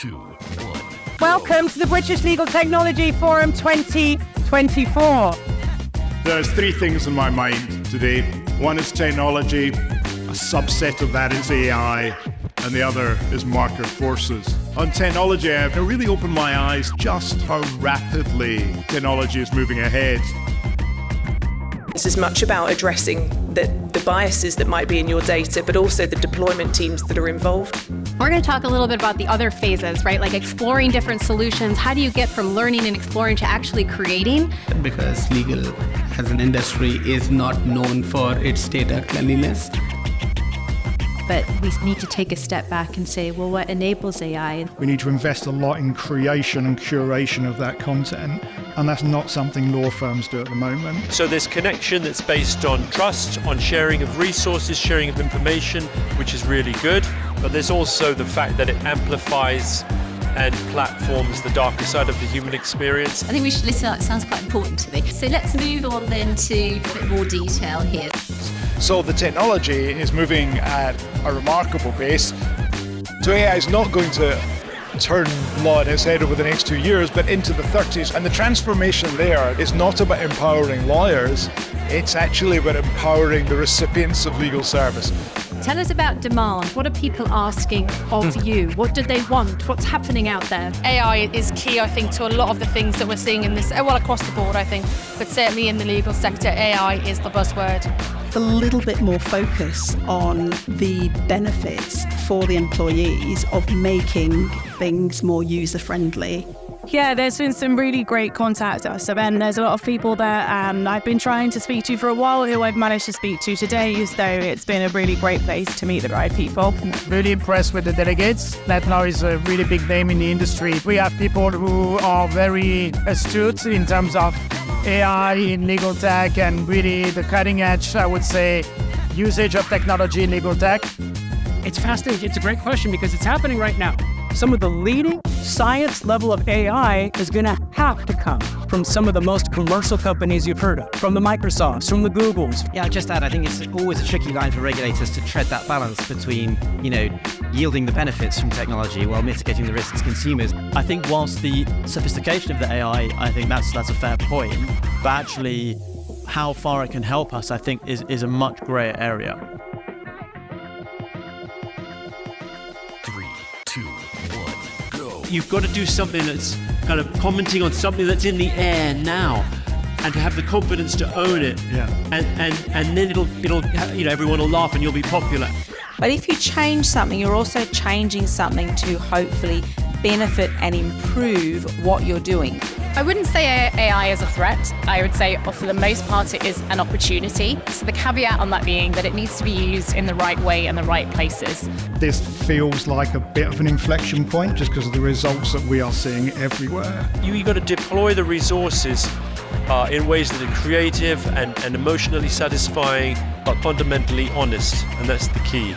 2, 1. Welcome to the British Legal Technology Forum 2024. There's three things in my mind today. One is technology, a subset of that is AI, and the other is market forces. On technology, I've really opened my eyes just how rapidly technology is moving ahead. This is much about addressing the biases that might be in your data, but also the deployment teams that are involved. We're going to talk a little bit about the other phases, right? Like exploring different solutions. How do you get from learning and exploring to actually creating? Because legal as an industry is not known for its data cleanliness. But we need to take a step back and say, well, what enables AI? We need to invest a lot in creation and curation of that content, and that's not something law firms do at the moment. So there's connection that's based on trust, on sharing of resources, sharing of information, which is really good. But there's also the fact that it amplifies and platforms the darker side of the human experience. I think we should listen. It sounds quite important to me. So let's move on then to a bit more detail here. So the technology is moving at a remarkable pace. So AI is not going to turn law on its head over the next 2 years, but into the 30s. And the transformation there is not about empowering lawyers, it's actually about empowering the recipients of legal service. Tell us about demand. What are people asking of you? What do they want? What's happening out there? AI is key, I think, to a lot of the things that we're seeing in this, well, across the board, I think, but certainly in the legal sector, AI is the buzzword. A little bit more focus on the benefits for the employees of making things more user-friendly. Yeah, there's been some really great contact at us, and there's a lot of people there I've been trying to speak to for a while who I've managed to speak to today, so it's been a really great place to meet the right people. Really impressed with the delegates. Netlaw is a really big name in the industry. We have people who are very astute in terms of AI in legal tech and really the cutting edge, I would say, usage of technology in legal tech. It's fascinating. It's a great question because it's happening right now. Some of the leading science level of AI is going to have to come from some of the most commercial companies you've heard of, from the Microsofts, from the Googles. Yeah, just that. I think it's always a tricky line for regulators to tread that balance between, yielding the benefits from technology while mitigating the risks to consumers. I think whilst the sophistication of the AI, I think that's a fair point, but actually how far it can help us, I think, is a much greater area. 3, 2, 1, go. You've got to do something that's kind of commenting on something that's in the air now, and to have the confidence to own it. Yeah. And then it'll everyone will laugh and you'll be popular. But if you change something, you're also changing something to hopefully benefit and improve what you're doing. I wouldn't say AI is a threat. I would say, for the most part, it is an opportunity. So the caveat on that being that it needs to be used in the right way and the right places. This feels like a bit of an inflection point just because of the results that we are seeing everywhere. You've got to deploy the resources in ways that are creative and emotionally satisfying, but fundamentally honest, and that's the key.